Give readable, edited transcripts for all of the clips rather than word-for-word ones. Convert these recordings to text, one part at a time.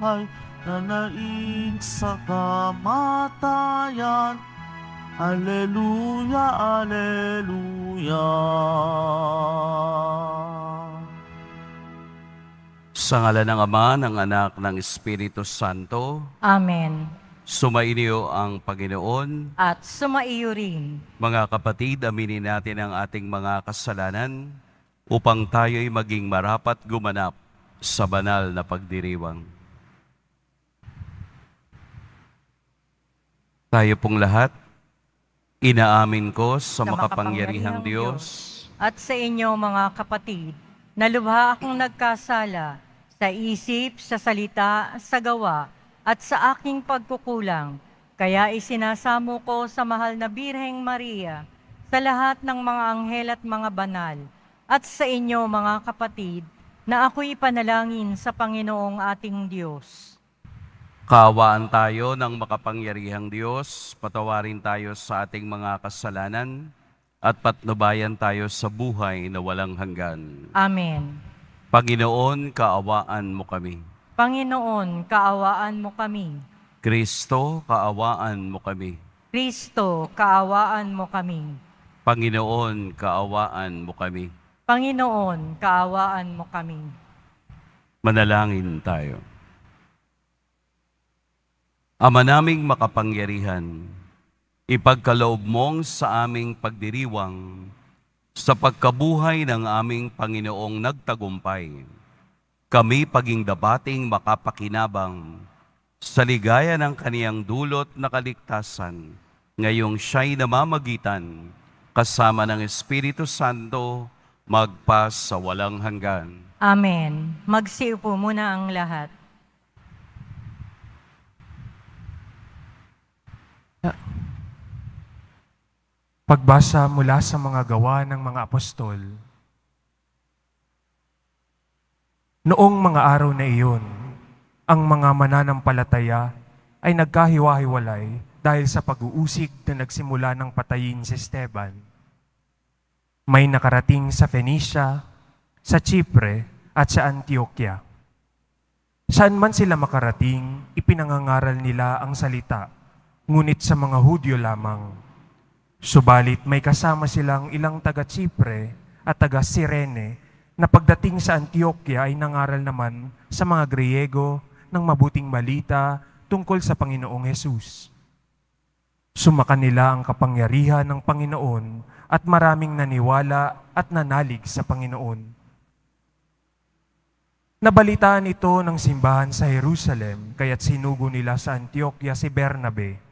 buhay na naig sa kamatayan. Alleluia, Alleluia. Sa ngalan ng Ama, ng Anak, ng Espiritu Santo, Amen. sumainyo ang Panginoon. At sumaiyo rin. Mga kapatid, aminin natin ang ating mga kasalanan upang tayo'y maging marapat gumanap sa banal na pagdiriwang. Tayo pong lahat, inaamin ko sa makapangyarihang Diyos At sa inyo mga kapatid, na lubha akong nagkasala sa isip, sa salita, sa gawa, at sa aking pagkukulang. Kaya isinasamo ko sa mahal na Birheng Maria, sa lahat ng mga anghel at mga banal, at sa inyo mga kapatid, na ako'y ipanalangin sa Panginoong ating Diyos. Kaawaan tayo ng makapangyarihang Diyos, patawarin tayo sa ating mga kasalanan, at patnubayan tayo sa buhay na walang hanggan. Amen. Panginoon, kaawaan mo kami. Panginoon, kaawaan mo kami. Kristo, kaawaan mo kami. Kristo, kaawaan mo kami. Panginoon, kaawaan mo kami. Panginoon, kaawaan mo kami. Manalangin tayo. Ama naming makapangyarihan, ipagkaloob mong sa aming pagdiriwang sa pagkabuhay ng aming Panginoong nagtagumpay, kami paging dapating makapakinabang sa ligaya ng kaniyang dulot na kaligtasan, ngayong siya'y namamagitan kasama ng Espiritu Santo magpa sa walang hanggan. Amen. Magsiupo muna ang lahat. Pagbasa mula sa mga gawa ng mga apostol. Noong mga araw na iyon, ang mga mananampalataya ay nagkahiwa-hiwalay dahil sa pag-uusig na nagsimula ng patayin si Esteban. May nakarating sa Phoenicia, sa Chipre at sa Antioquia. Saan man sila makarating, ipinangangaral nila ang salita, ngunit sa mga Hudyo lamang. Subalit may kasama silang ilang taga-Chipre at taga-Sirene na pagdating sa Antioquia ay nangaral naman sa mga Griego ng mabuting balita tungkol sa Panginoong Hesus. Sumakan nila ang kapangyarihan ng Panginoon at maraming naniwala at nanalig sa Panginoon. Nabalitaan ito ng simbahan sa Jerusalem, kaya't sinugo nila sa Antioquia si Bernabe.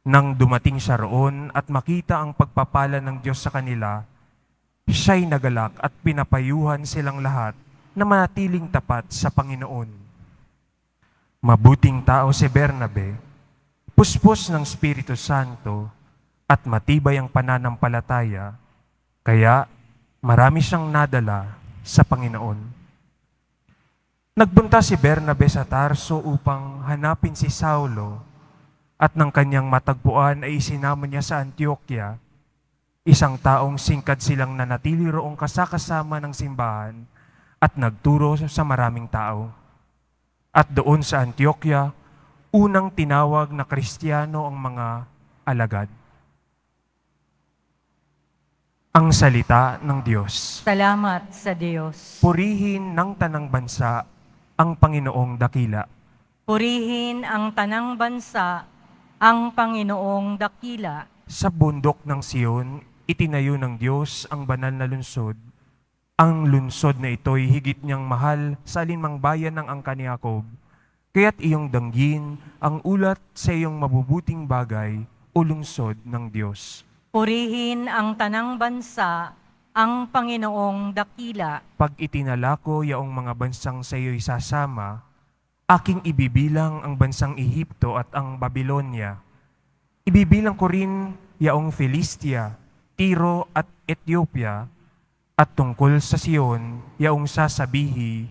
Nang dumating siya roon at makita ang pagpapala ng Diyos sa kanila, siya'y nagalak at pinapayuhan silang lahat na manatiling tapat sa Panginoon. Mabuting tao si Bernabe, puspos ng Espiritu Santo at matibay ang pananampalataya, kaya marami siyang nadala sa Panginoon. Nagpunta si Bernabe sa Tarso upang hanapin si Saulo, at ng kanyang matagpuan ay isinama niya sa Antioquia. Isang taong singkad silang nanatili roong kasakasama ng simbahan at nagturo sa maraming tao. At doon sa Antioquia, unang tinawag na Kristiyano ang mga alagad. Ang salita ng Diyos. Salamat sa Diyos. Purihin ng tanang bansa ang Panginoong dakila. Purihin ang tanang bansa, ang Panginoong dakila. Sa bundok ng Siyon, itinayo ng Diyos ang banal na lungsod. Ang lungsod na ito'y higit niyang mahal sa alinmang bayan ng angkan ni Jacob. Kaya't iyong danggin ang ulat sa iyong mabubuting bagay o lungsod ng Diyos. Purihin ang tanang bansa, ang Panginoong dakila. Pag itinala ko yaong mga bansang sa iyo'y sasama, aking ibibilang ang bansang Ehipto at ang Babylonia. Ibibilang ko rin yaong Filistia, Tiro at Ethiopia, at tungkol sa Siyon, yaong sasabihi,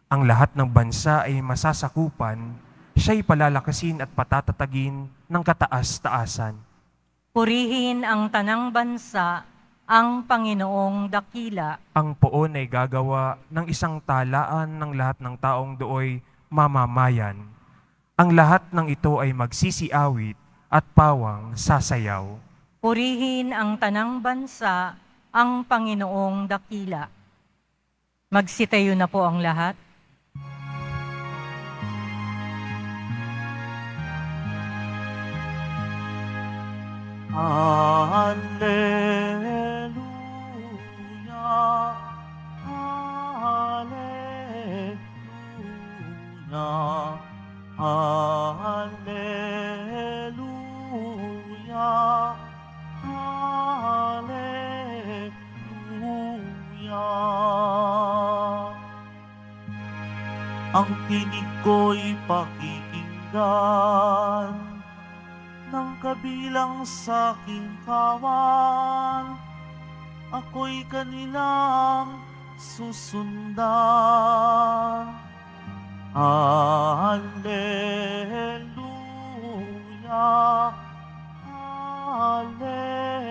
ang lahat ng bansa ay masasakupan, siya'y palalakasin at patatatagin ng kataas-taasan. Purihin ang tanang bansa, ang Panginoong dakila. Ang poon ay gagawa ng isang talaan ng lahat ng taong dooy mamamayan. Ang lahat ng ito ay magsisiawit at pawang sasayaw. Purihin ang tanang bansa, ang Panginoong dakila. Magsitayo na po ang lahat. Alleluia, Alleluia, Alleluia, Alleluia. Ang tinig ko'y pakikinggan ng kabilang sa aking kawan, ako'y kanilang susundan. Alleluia, Alleluia,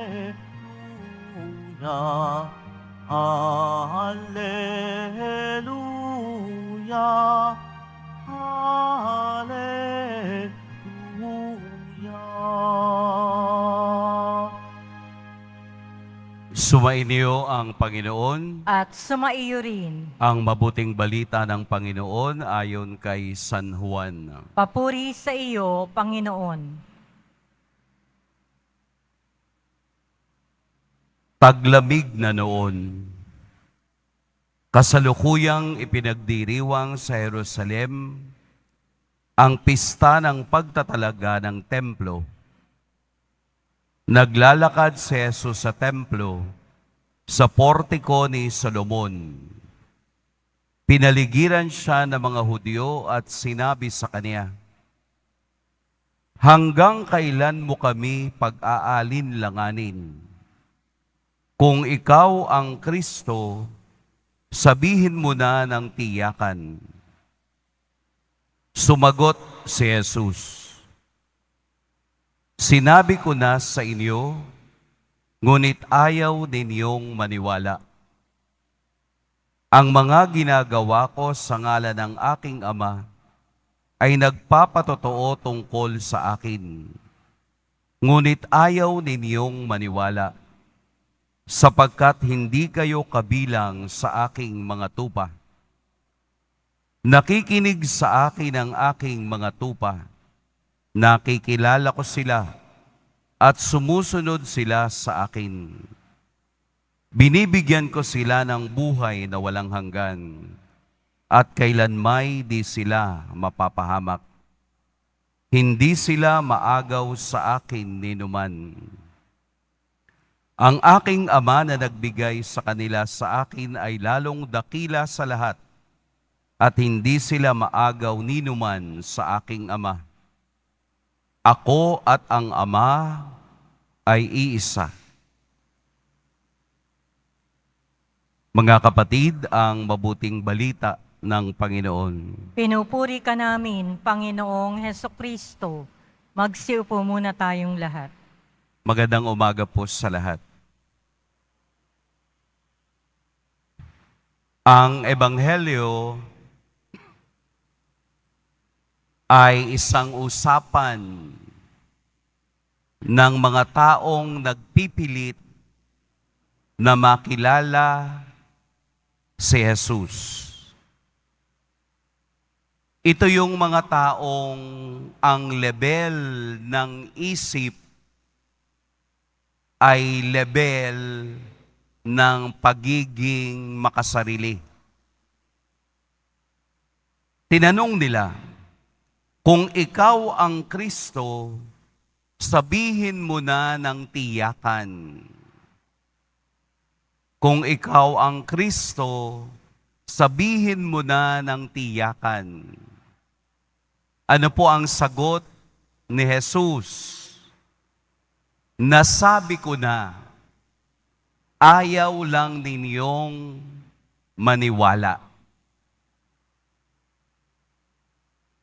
Alleluia, Alleluia. Sumainyo ang Panginoon. At sumaiyo rin. Ang mabuting balita ng Panginoon ayon kay San Juan. Papuri sa iyo, Panginoon. Taglamig na noon, kasalukuyang ipinagdiriwang sa Jerusalem ang pista ng pagtatalaga ng templo. Naglalakad si Jesus sa templo sa portiko ni Solomon. Pinaligiran siya ng mga Hudyo at sinabi sa kanya, "Hanggang kailan mo kami pag-aalinlanganin? Kung ikaw ang Kristo, sabihin mo na ng tiyakan." Sumagot si Jesus, "Sinabi ko na sa inyo, ngunit ayaw ninyong maniwala. Ang mga ginagawa ko sa ngalan ng aking Ama ay nagpapatotoo tungkol sa akin. Ngunit ayaw ninyong maniwala, sapagkat hindi kayo kabilang sa aking mga tupa. Nakikinig sa akin ang aking mga tupa. Nakikilala ko sila at sumusunod sila sa akin. Binibigyan ko sila ng buhay na walang hanggan at kailanmay di sila mapapahamak. Hindi sila maagaw sa akin ninuman. Ang aking Ama na nagbigay sa kanila sa akin ay lalong dakila sa lahat at hindi sila maagaw ninuman sa aking Ama. Ako at ang Ama ay iisa." Mga kapatid, ang mabuting balita ng Panginoon. Pinupuri ka namin, Panginoong Hesukristo. Magsiupo muna tayong lahat. Magandang umaga po sa lahat. Ang Ebanghelyo ay isang usapan ng mga taong nagpipilit na makilala si Jesus. Ito yung mga taong ang level ng isip ay level ng pagiging makasarili. Tinanong nila, "Kung ikaw ang Kristo, sabihin mo na ng tiyakan. Kung ikaw ang Kristo, sabihin mo na ng tiyakan." Ano po ang sagot ni Jesus? "Nasabi ko na, ayaw lang ninyong maniwala."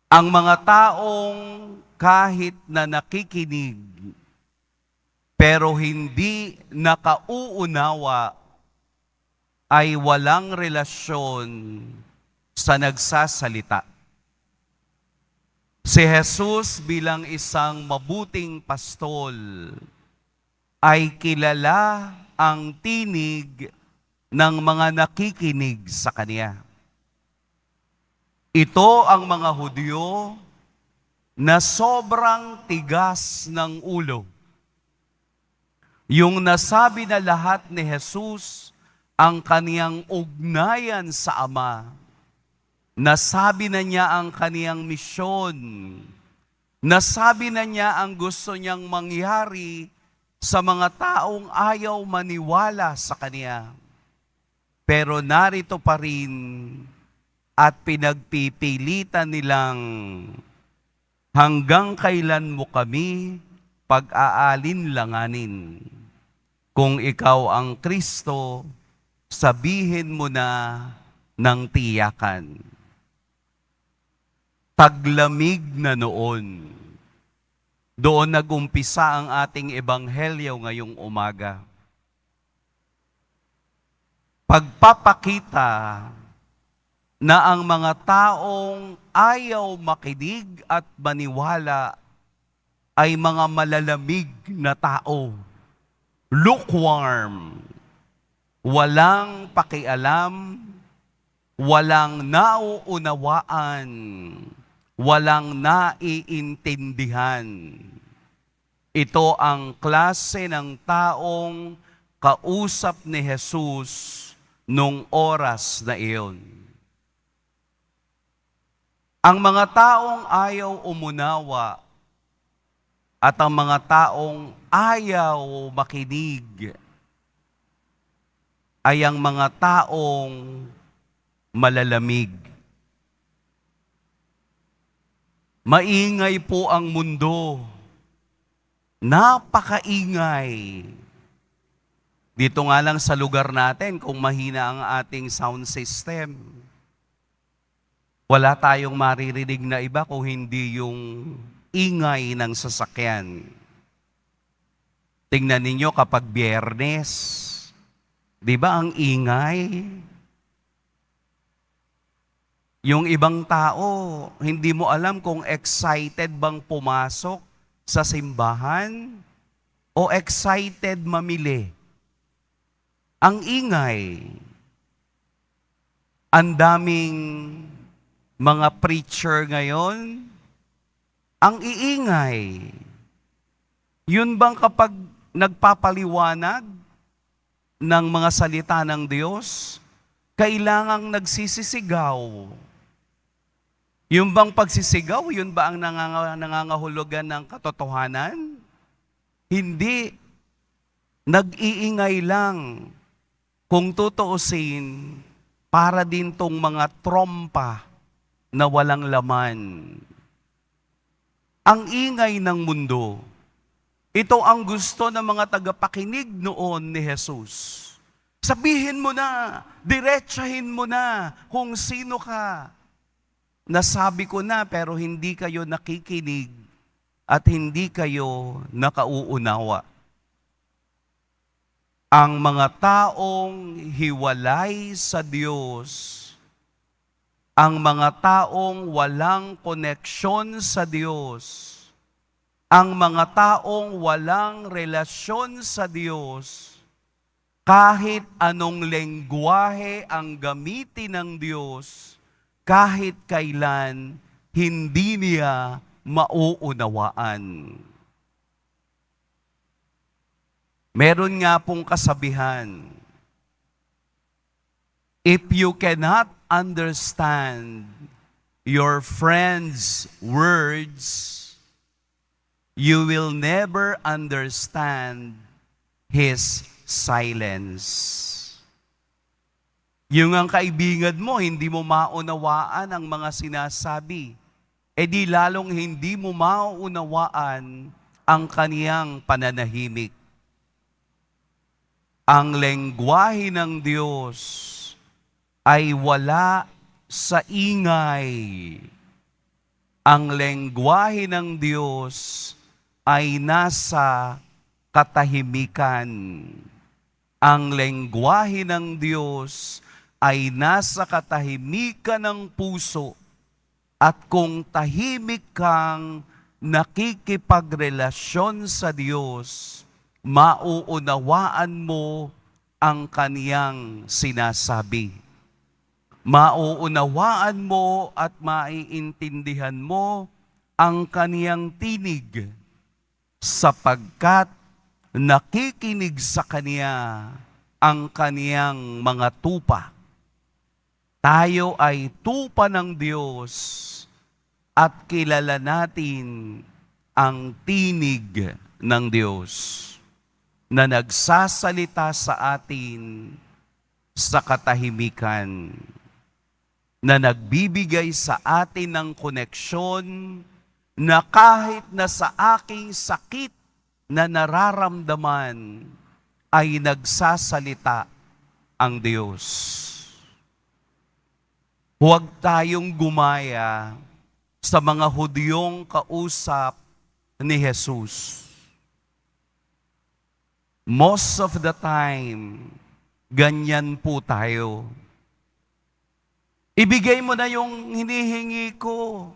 Ang mga taong kahit na nakikinig, pero hindi nakauunawa, ay walang relasyon sa nagsasalita. Si Jesus bilang isang mabuting pastol ay kilala ang tinig ng mga nakikinig sa Kanya. Ito ang mga Hudyo na sobrang tigas ng ulo. Yung nasabi na lahat ni Jesus ang kaniyang ugnayan sa Ama. Nasabi na niya ang kaniyang misyon. Nasabi na niya ang gusto niyang mangyari sa mga taong ayaw maniwala sa Kanya. Pero narito pa rin at pinagpipilitan nilang hanggang kailan mo kami pag-aalinlanganin. Kung ikaw ang Kristo, sabihin mo na ng tiyakan. Taglamig na noon. Doon nag-umpisa ang ating ebanghelyo ngayong umaga. Pagpapakita na ang mga taong ayaw makinig at maniwala ay mga malalamig na tao. Lukewarm. Walang pakialam, walang nauunawaan, walang naiintindihan. Ito ang klase ng taong kausap ni Jesus nung oras na iyon. Ang mga taong ayaw umunawa at ang mga taong ayaw makinig ay ang mga taong malalamig. Maingay po ang mundo. Napakaingay. Dito nga lang sa lugar natin, kung mahina ang ating sound system, wala tayong maririnig na iba kung hindi yung ingay ng sasakyan. Tingnan ninyo kapag Biyernes, di ba ang ingay? Yung ibang tao, hindi mo alam kung excited bang pumasok sa simbahan o excited mamili. Ang ingay. Ang daming mga preacher ngayon, ang iingay. Yun bang kapag nagpapaliwanag ng mga salita ng Diyos, kailangang nagsisisigaw? Yung bang pagsisigaw, yun ba ang nangangahulugan ng katotohanan? Hindi. Nag-iingay lang. Kung tutuusin, para din tong mga trompa na walang laman. Ang ingay ng mundo, ito ang gusto ng mga tagapakinig noon ni Jesus. Sabihin mo na, diretsahin mo na kung sino ka. Nasabi ko na pero hindi kayo nakikinig at hindi kayo nakauunawa. Ang mga taong hiwalay sa Diyos, ang mga taong walang koneksyon sa Diyos, ang mga taong walang relasyon sa Diyos, kahit anong lengguwahe ang gamitin ng Diyos, kahit kailan, hindi niya mauunawaan. Meron nga pong kasabihan, if you cannot understand your friend's words, you will never understand his silence. Yung ang kaibigan mo, hindi mo maunawaan ang mga sinasabi, di lalong hindi mo maunawaan ang kaniyang pananahimik. Ang lengguwahe ng Diyos ay wala sa ingay. Ang lengguwahe ng Diyos ay nasa katahimikan. Ang lengguwahe ng Diyos ay nasa katahimikan ng puso At kung tahimik kang nakikipagrelasyon sa Diyos, mauunawaan mo ang kaniyang sinasabi. Mauunawaan mo at maiintindihan mo ang kaniyang tinig sapagkat nakikinig sa kaniya ang kaniyang mga tupa. Tayo ay tupa ng Diyos at kilala natin ang tinig ng Diyos na nagsasalita sa atin sa katahimikan, na nagbibigay sa atin ng koneksyon na kahit na sa aking sakit na nararamdaman ay nagsasalita ang Diyos. Huwag tayong gumaya sa mga Hudyong kausap ni Jesus. Most of the time, ganyan po tayo. Ibigay mo na yung hinihingi ko.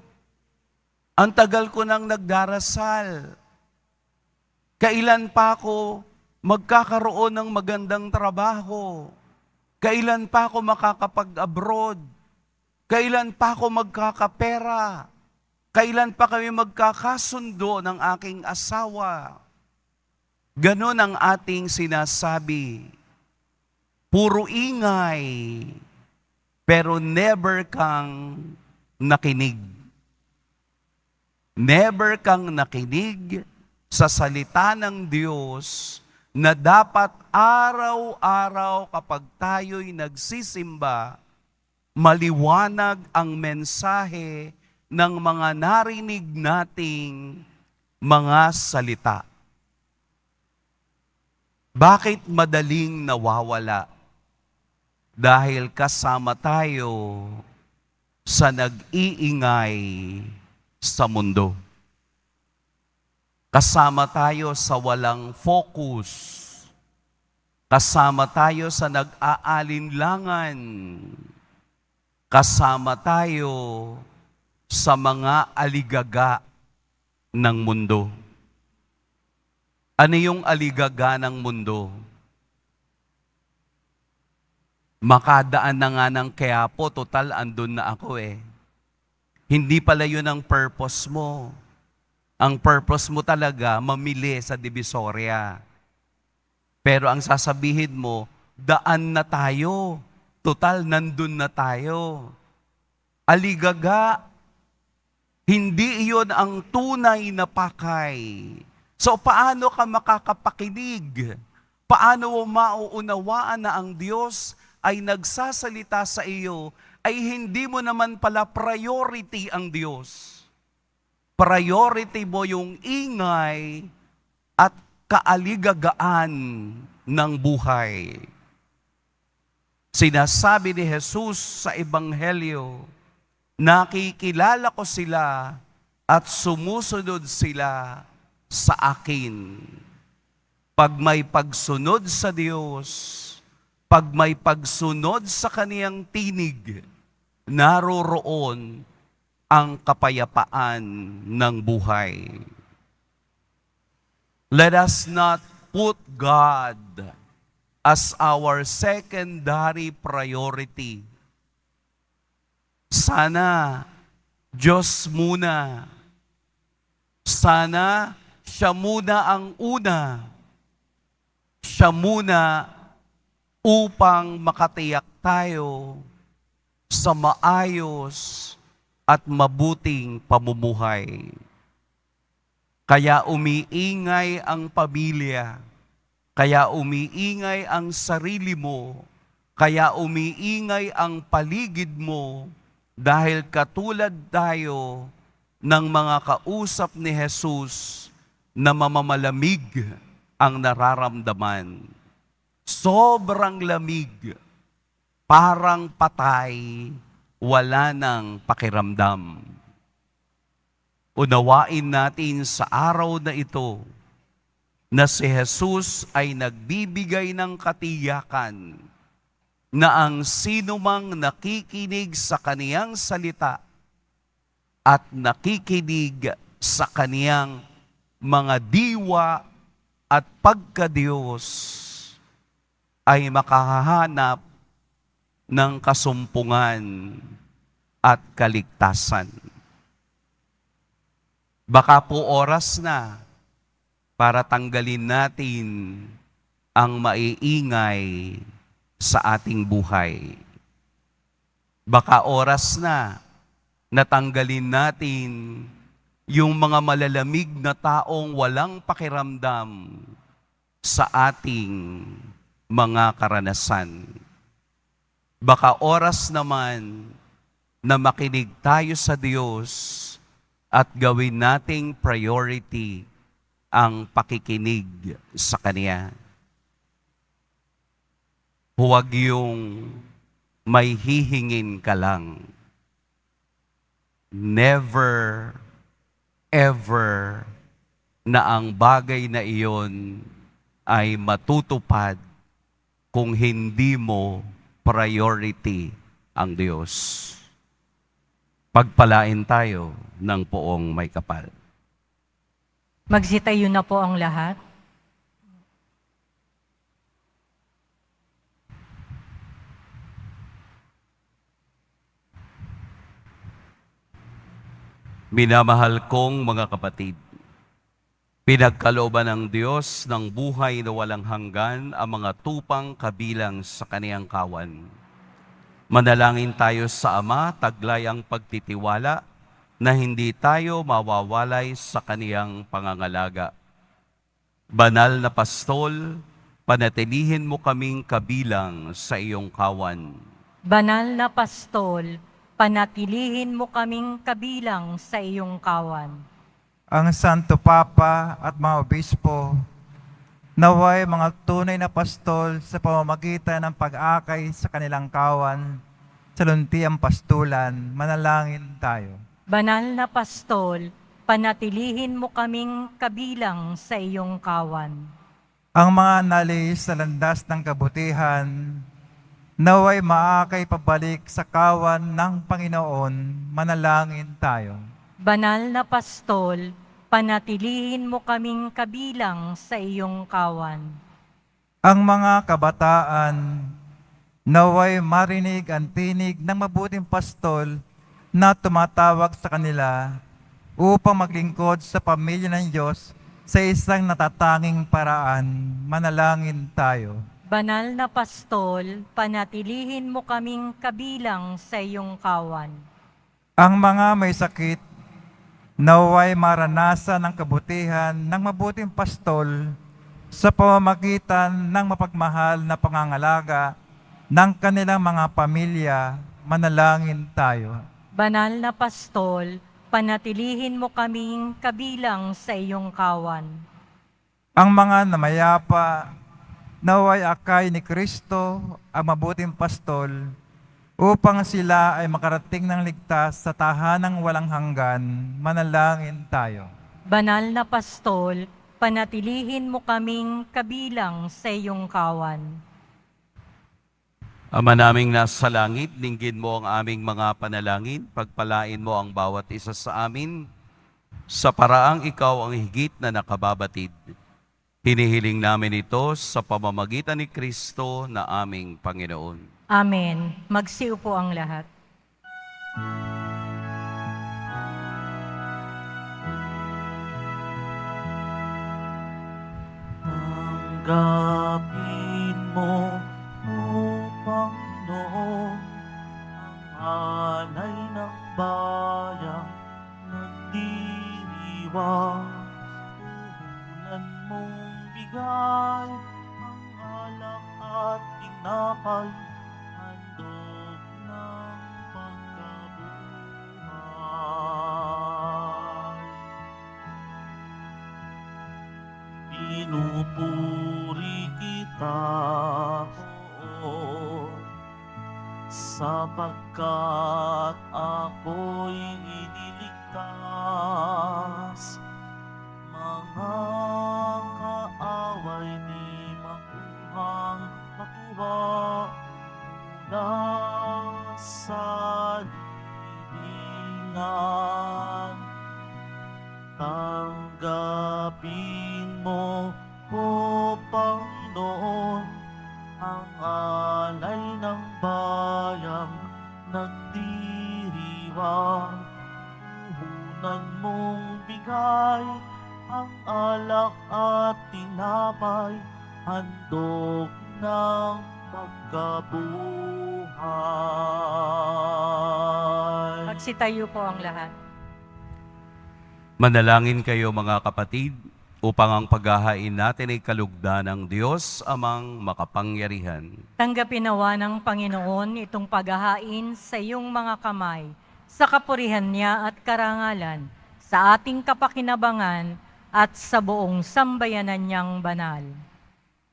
Ang tagal ko nang nagdarasal. Kailan pa ako magkakaroon ng magandang trabaho? Kailan pa ako makakapag-abroad? Kailan pa ako magkakapera? Kailan pa kami magkakasundo ng aking asawa? Ganon ang ating sinasabi. Puro ingay, pero never kang nakinig. Never kang nakinig sa salita ng Diyos na dapat araw-araw kapag tayo'y nagsisimba, maliwanag ang mensahe ng mga narinig nating mga salita. Bakit madaling nawawala? Dahil kasama tayo sa nag-iingay sa mundo. Kasama tayo sa walang focus. Kasama tayo sa nag-aalinlangan. Kasama tayo sa mga aligaga ng mundo. Ano yung aligaga ng mundo? Makadaan na nga ng Quiapo, total andun na ako eh. Hindi pala yun ang purpose mo. Ang purpose mo talaga, mamili sa Divisoria. Pero ang sasabihin mo, daan na tayo. Total, nandun na tayo. Aligaga, hindi iyon ang tunay na pakay. So paano ka makakapakinig? Paano mo mauunawaan na ang Diyos ay nagsasalita sa iyo, ay hindi mo naman pala priority ang Diyos. Priority mo yung ingay at kaaligagaan ng buhay. Sinasabi ni Jesus sa Ebanghelyo, nakikilala ko sila at sumusunod sila sa akin. Pag may pagsunod sa Diyos, pag may pagsunod sa kaniyang tinig, naroroon ang kapayapaan ng buhay. Let us not put God as our secondary priority. Sana Diyos muna. Sana siya muna ang una. Siya muna upang makatiyak tayo sa maayos at mabuting pamumuhay. Kaya umiingay ang pamilya, kaya umiingay ang sarili mo, kaya umiingay ang paligid mo, dahil katulad tayo ng mga kausap ni Jesus na mamamalamig ang nararamdaman. Sobrang lamig, parang patay, wala nang pakiramdam. Unawain natin sa araw na ito na si Jesus ay nagbibigay ng katiyakan na ang sinumang nakikinig sa kaniyang salita at nakikinig sa kaniyang mga diwa at pagkadiyos ay makahahanap ng kasumpungan at kaligtasan. Baka po oras na para tanggalin natin ang maiingay sa ating buhay. Baka oras na natanggalin natin yung mga malalamig na taong walang pakiramdam sa ating mga karanasan. Baka oras naman na makinig tayo sa Diyos at gawin nating priority ang pakikinig sa Kanya. Huwag yung may hihingin ka lang. Never, ever na ang bagay na iyon ay matutupad kung hindi mo priority ang Diyos. Pagpalain tayo ng poong may kapal. Magsitayo na po ang lahat. Minamahal kong mga kapatid, pinagkalooban ng Diyos ng buhay na walang hanggan ang mga tupang kabilang sa kaniyang kawan. Manalangin tayo sa Ama, taglay ang pagtitiwala na hindi tayo mawawalay sa kaniyang pangangalaga. Banal na Pastol, panatilihin mo kaming kabilang sa iyong kawan. Banal na Pastol, panatilihin mo kaming kabilang sa iyong kawan. Ang Santo Papa at mga obispo, naway mga tunay na pastol sa pamamagitan ng pag-akay sa kanilang kawan, sa luntiang pastulan, manalangin tayo. Banal na Pastol, panatilihin mo kaming kabilang sa iyong kawan. Ang mga nalis sa landas ng kabutihan, naway maakay pabalik sa kawan ng Panginoon, manalangin tayo. Banal na Pastol, panatilihin mo kaming kabilang sa iyong kawan. Ang mga kabataan, naway marinig ang tinig ng mabuting pastol na tumatawag sa kanila upang maglingkod sa pamilya ng Diyos sa isang natatanging paraan. Manalangin tayo. Banal na Pastol, panatilihin mo kaming kabilang sa iyong kawan. Ang mga may sakit, naway maranasan ang kabutihan ng mabuting pastol sa pamamagitan ng mapagmahal na pangangalaga ng kanilang mga pamilya. Manalangin tayo. Banal na Pastol, panatilihin mo kaming kabilang sa iyong kawan. Ang mga namayapa, naway akay ni Kristo ang mabuting pastol upang sila ay makarating ng ligtas sa tahanang walang hanggan. Manalangin tayo. Banal na Pastol, panatilihin mo kaming kabilang sa iyong kawan. Ama naming nasa langit, dinggin mo ang aming mga panalangin, pagpalain mo ang bawat isa sa amin, sa paraang ikaw ang higit na nakababatid. Hinihiling namin ito sa pamamagitan ni Kristo na aming Panginoon. Amen. Magsiupo ang lahat. Tanggapin mo, O Panginoon, ang alay ng bayang nagdiriwang. Puhunan mong bigay ang alak at tinapay, handog ng pagkabuhay. Pinupuri kita, Oo, sapagkat ako'y iniligtas. Mga kaaway di makuhang matuwa mula sa libingan. tanggapin mo, O Panginoon, ang alay ng bayang nagdiriwang. Puhunan mong bigay ang alak at tinapay, handog ng pagkabuhay. Magsitayo po ang lahat. Manalangin kayo mga kapatid, upang ang paghahain natin ay kalugdan ng Diyos amang makapangyarihan. Tanggapin nawa ng Panginoon itong paghahain sa iyong mga kamay, sa kapurihan niya at karangalan, sa ating kapakinabangan at sa buong sambayanan niyang banal.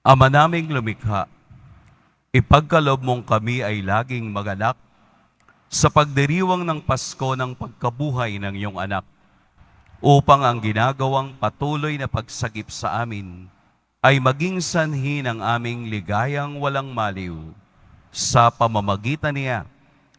Ama naming lumikha, ipagkaloob mong kami ay laging maganak sa pagdiriwang ng Pasko ng pagkabuhay ng iyong anak, upang ang ginagawang patuloy na pagsagip sa amin ay maging sanhi ng aming ligayang walang maliw sa pamamagitan niya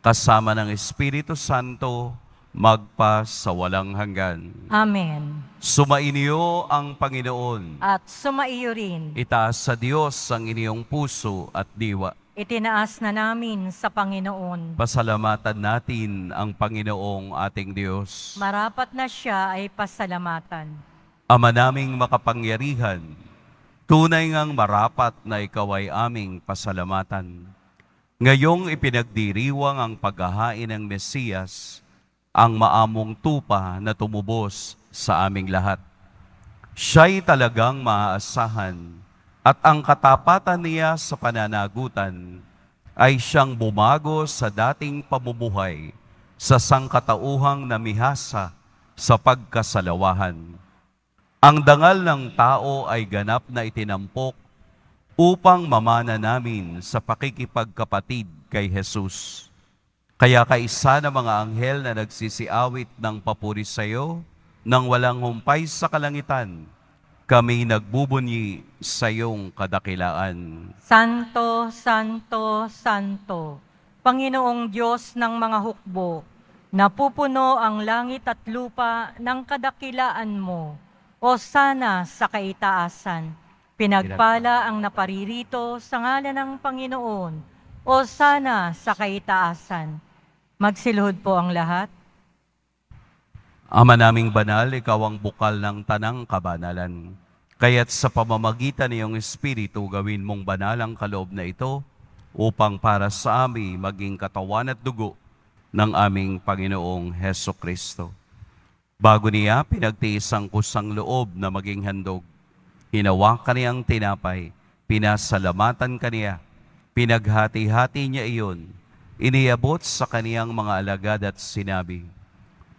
kasama ng Espiritu Santo magpa sa walang hanggan. Amen. Sumainyo ang Panginoon. At sumaiyo rin, Itaas sa Diyos ang inyong puso at diwa. itinaas na namin sa Panginoon. Pasalamatan natin ang Panginoong ating Diyos. Marapat na siya ay pasalamatan. Ama naming makapangyarihan, tunay ngang marapat na ikaw ay aming pasalamatan. Ngayong ipinagdiriwang ang paghahain ng Mesiyas, ang maamong tupa na tumubos sa aming lahat. Siya'y talagang maaasahan at ang katapatan niya sa pananagutan ay siyang bumago sa dating pamumuhay sa sangkatauhang namihasa sa pagkasalawahan. Ang dangal ng tao ay ganap na itinampok upang mamana namin sa pakikipagkapatid kay Jesus. Kaya kaisa ng mga anghel na nagsisiawit ng papuri sa iyo, nang walang humpay sa kalangitan, kami nagbubunyi sa iyong kadakilaan. Santo, Santo, Santo, Panginoong Diyos ng mga hukbo, napupuno ang langit at lupa ng kadakilaan mo. O sana sa kaitaasan, pinagpala ang naparirito sa ngalan ng Panginoon. O sana sa kaitaasan. Magsiluhod po ang lahat. Ama naming banal, ikaw ang bukal ng tanang kabanalan. Kaya't sa pamamagitan ng iyong Espiritu, gawin mong banal ang kaloob na ito upang para sa amin maging katawan at dugo ng aming Panginoong Heso Kristo. Bago niya pinagtiis ang kusang loob na maging handog, hinawakan niyang tinapay, pinasalamatan kaniya, pinaghati-hati niya iyon, iniabot sa kaniyang mga alagad at sinabi,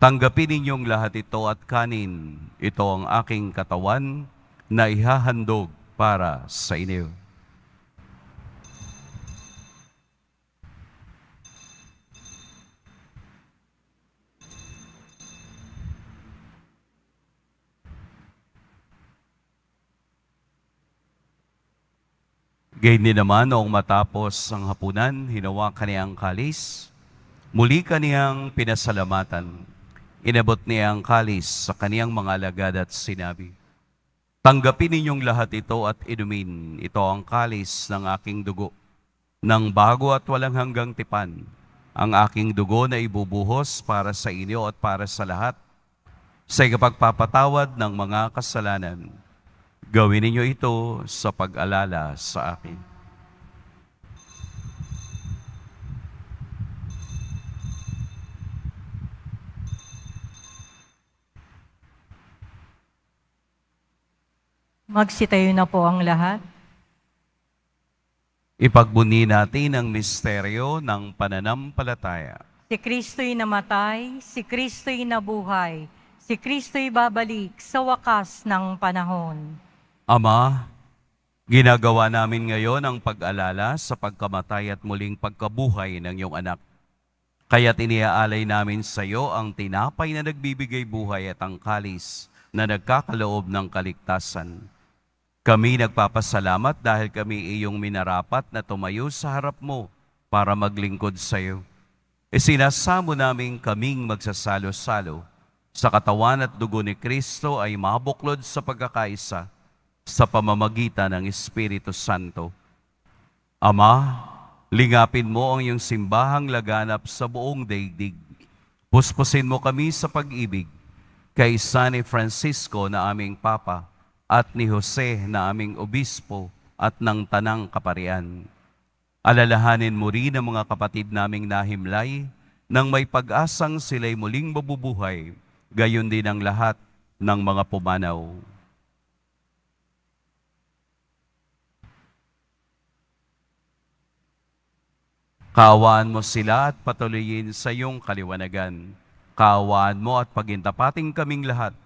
"Tanggapin ninyong lahat ito at kanin, ito ang aking katawan na ihahandog para sa inyo." Gayon din naman noong matapos ang hapunan, hinawakan niya ang kalis, muli kaniyang pinasalamatan. Inabot niya ang kalis sa kaniyang mga alagad at sinabi, "Tanggapin ninyong lahat ito at inumin. Ito ang kalis ng aking dugo, ng bago at walang hanggang tipan. Ang aking dugo na ibubuhos para sa inyo at para sa lahat, sa ikapagpapatawad ng mga kasalanan. Gawin ninyo ito sa pag-alala sa akin." Magsitayo na po ang lahat. Ipagbuni natin ang misteryo ng pananampalataya. Si Kristo'y namatay, si Kristo'y nabuhay, si Kristo'y babalik sa wakas ng panahon. Ama, ginagawa namin ngayon ang pag-alala sa pagkamatay at muling pagkabuhay ng iyong anak. Kaya't iniaalay namin sa iyo ang tinapay na nagbibigay buhay at ang kalis na nagkakaloob ng kaligtasan. Kami nagpapasalamat dahil kami iyong minarapat na tumayo sa harap mo para maglingkod sa iyo. Isinasamo namin kaming magsasalo-salo sa katawan at dugo ni Kristo ay mabuklod sa pagkakaisa sa pamamagitan ng Espiritu Santo. Ama, lingapin mo ang iyong simbahang laganap sa buong daigdig. Puspusin mo kami sa pag-ibig kay San Francisco na aming Papa at ni Jose na aming Obispo at ng Tanang Kaparian. Alalahanin mo rin ang mga kapatid naming nahimlay nang may pag-asang sila'y muling mabubuhay, gayon din ang lahat ng mga pumanaw. Kaawaan mo sila at patuloyin sa iyong kaliwanagan. Kaawaan mo at pagintapating kaming lahat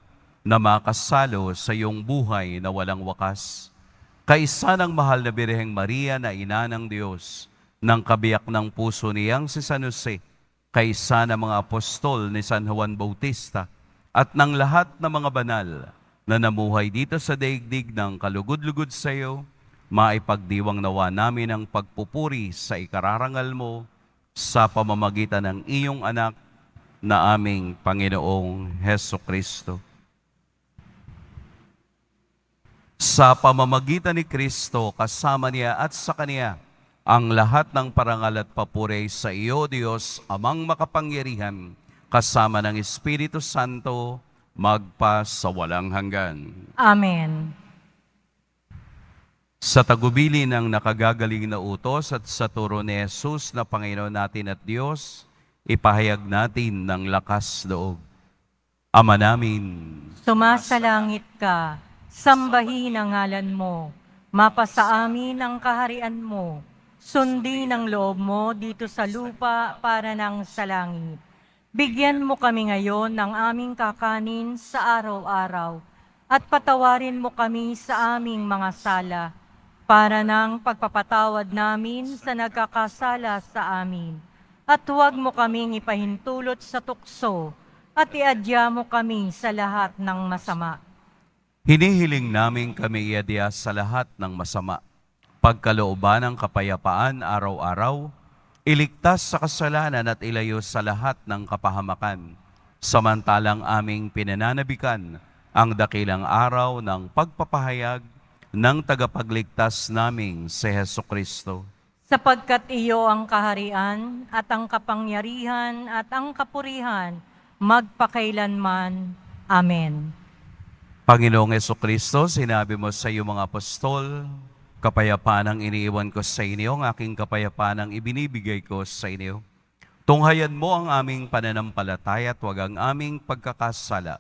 na makasalo sa iyong buhay na walang wakas. Kaisa ng mahal na Birheng Maria na ina ng Diyos, ng kabiyak ng puso niyang si San Jose, kaisa ng mga apostol ni San Juan Bautista, at ng lahat ng mga banal na namuhay dito sa daigdig ng kalugod-lugod sa iyo, maipagdiwang nawa namin ang pagpupuri sa ikararangal mo sa pamamagitan ng iyong anak na aming Panginoong Heso Kristo. Sa pamamagitan ni Kristo, kasama niya at sa Kaniya, ang lahat ng parangal at papuri sa iyo, Diyos, Amang makapangyarihan, kasama ng Espiritu Santo, magpa sa walang hanggan. Amen. Sa tagubili ng nakagagaling na utos at sa turo ni Jesus na Panginoon natin at Diyos, ipahayag natin ng lakas loob. Ama namin, Sumasalangit ka, sambahin ang ngalan mo, mapasa amin ang kaharian mo, sundin ang loob mo dito sa lupa para ng sa langit. Bigyan mo kami ngayon ng aming kakanin sa araw-araw, at patawarin mo kami sa aming mga sala, para ng pagpapatawad namin sa nagkakasala sa amin. At huwag mo kaming ipahintulot sa tukso, at iadya mo kami sa lahat ng masama. hinihiling namin kami iadya sa lahat ng masama. Pagkalooban ng kapayapaan araw-araw, iligtas sa kasalanan at ilayo sa lahat ng kapahamakan. Samantalang aming pinananabikan ang dakilang araw ng pagpapahayag ng tagapagligtas naming si Heso Kristo. Sapagkat iyo ang kaharian at ang kapangyarihan at ang kapurihan magpakailanman. Amen. Panginoong Heso Kristo, sinabi mo sa iyong mga apostol, kapayapaan ang iniiwan ko sa inyo, ang aking kapayapaan ang ibinibigay ko sa inyo. Tunghayan mo ang aming pananampalataya at huwag ang aming pagkakasala.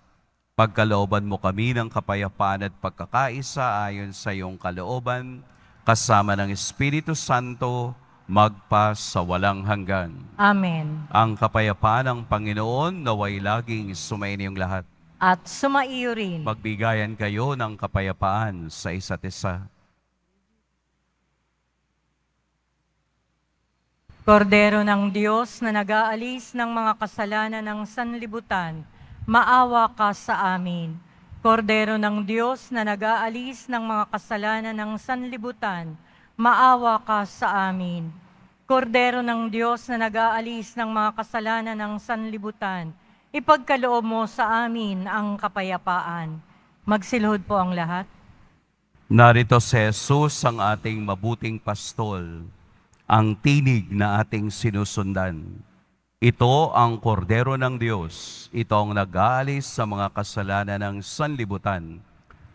Pagkalooban mo kami ng kapayapaan at pagkakaisa ayon sa iyong kalooban, kasama ng Espiritu Santo, magpa sa walang hanggan. Amen. Ang kapayapaan ng Panginoon naway laging sumainyong lahat. At sumaiyo rin. Magbigayan kayo ng kapayapaan sa isa't isa. Kordero ng Diyos na nag-aalis ng mga kasalanan ng sanlibutan, maawa ka sa amin. Kordero ng Diyos na nag-aalis ng mga kasalanan ng sanlibutan, maawa ka sa amin. Kordero ng Diyos na nag-aalis ng mga kasalanan ng sanlibutan, ipagkaloob mo sa amin ang kapayapaan. Magsilhod po ang lahat. Narito si Jesus ang ating mabuting pastol, ang tinig na ating sinusundan. Ito ang kordero ng Diyos, ito ang nag-aalis sa mga kasalanan ng sanlibutan.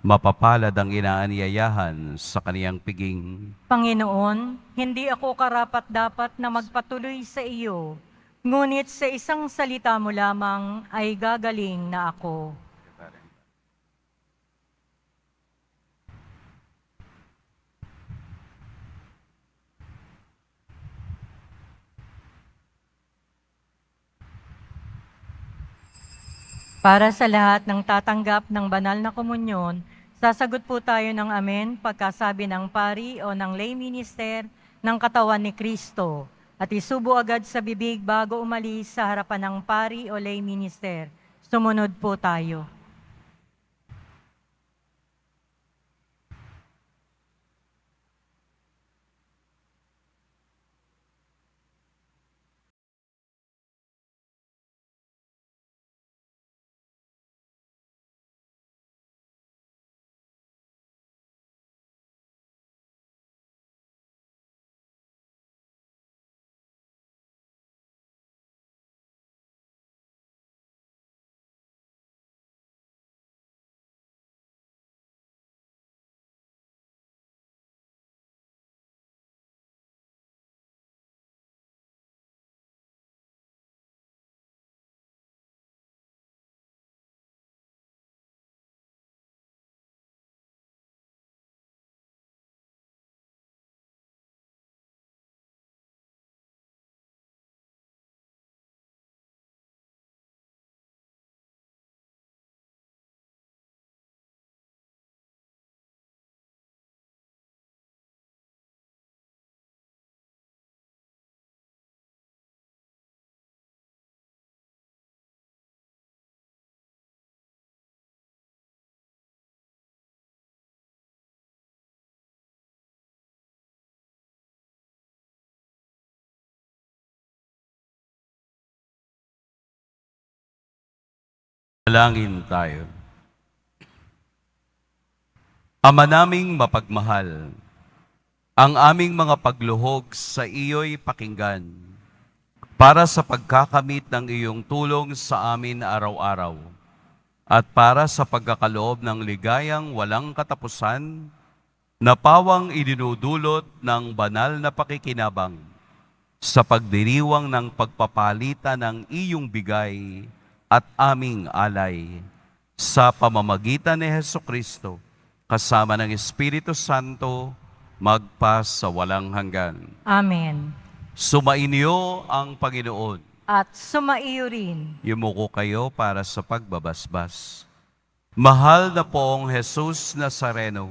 Mapapalad ang inaanyayahan sa kaniyang piging. Panginoon, hindi ako karapat-dapat na magpatuloy sa iyo, ngunit sa isang salita mo lamang ay gagaling na ako. Para sa lahat ng tatanggap ng banal na komunyon, sasagot po tayo ng amen pagkasabi ng pari o ng lay minister ng katawan ni Kristo at isubo agad sa bibig bago umalis sa harapan ng pari o lay minister. Sumunod po tayo. Dalangin tayo. Ama naming mapagmahal, ang aming mga pagluhog sa iyo'y pakinggan para sa pagkakamit ng iyong tulong sa amin araw-araw at para sa pagkakaloob ng ligayang walang katapusan na pawang idinudulot ng banal na pakikinabang sa pagdiriwang ng pagpapalitan ng iyong bigay at aming alay sa pamamagitan ni Hesukristo kasama ng Espiritu Santo magpa sa walang hanggan. Amen. Sumainyo ang Panginoon. At sumaiyo rin. Yumuko kayo para sa pagbabasbas. Mahal na poong Jesus Nazareno,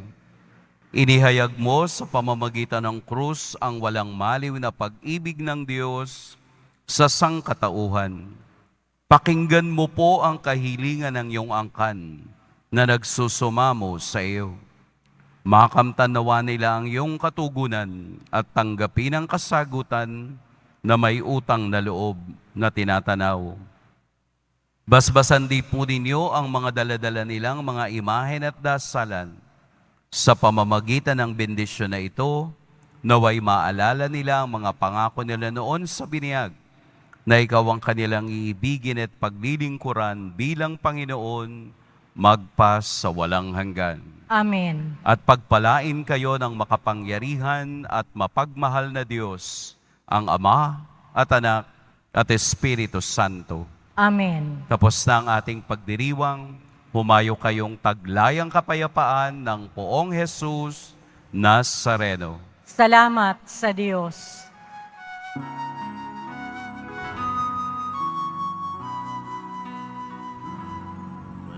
inihayag mo sa pamamagitan ng krus ang walang maliw na pag-ibig ng Diyos sa sangkatauhan. Pakinggan mo po ang kahilingan ng iyong angkan na nagsusumamo sa iyo. Makamtan nawa nila ang iyong katugunan at tanggapin ang kasagutan na may utang na loob na tinatanaw. Basbasan di po ninyo ang mga daladala nilang mga imahen at dasalan. Sa pamamagitan ng bendisyon na ito, naway maalala nila ang mga pangako nila noon sa biniyag, na ikaw ang kanilang iibigin at paglilingkuran bilang Panginoon, magpa sa walang hanggan. Amen. At pagpalain kayo ng makapangyarihan at mapagmahal na Diyos, ang Ama at Anak at Espiritu Santo. Amen. Tapos na ang ating pagdiriwang, humayo kayong taglayang kapayapaan ng poong Jesus Nazareno. Salamat sa Diyos.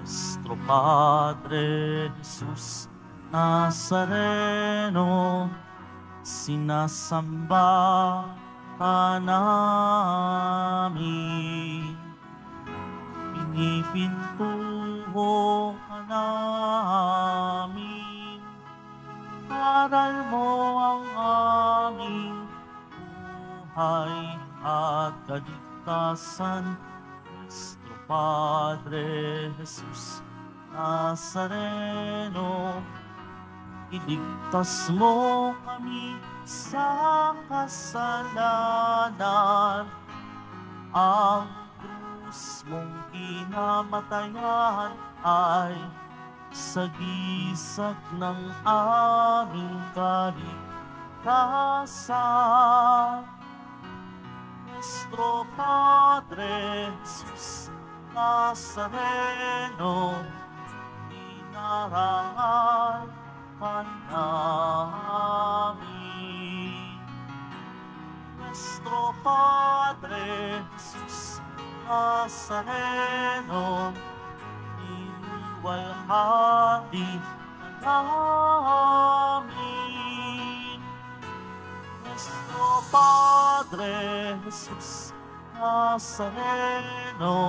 Nuestro Padre Jesus Nazareno, sinasamba ka namin. Pinipintuho ka namin. Aral mo ang aming buhay at kaligtasan. Nuestro Padre Jesus Nazareno, iligtas mo kami sa kasalanan. Ang krus mong kinamatayan ay sagisag ng aming kaligtasan. Nuestro Padre Jesus Nazareno, inarangal ka namin. Nuestro Padre Jesus Nazareno, iniwalhati ka namin. Nuestro Padre Jesus Nazareno,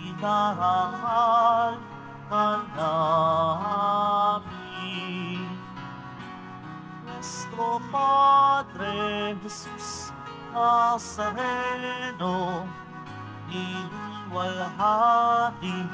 inarangal ka namin. Nuestro Padre Jesus Nazareno, iniwalhati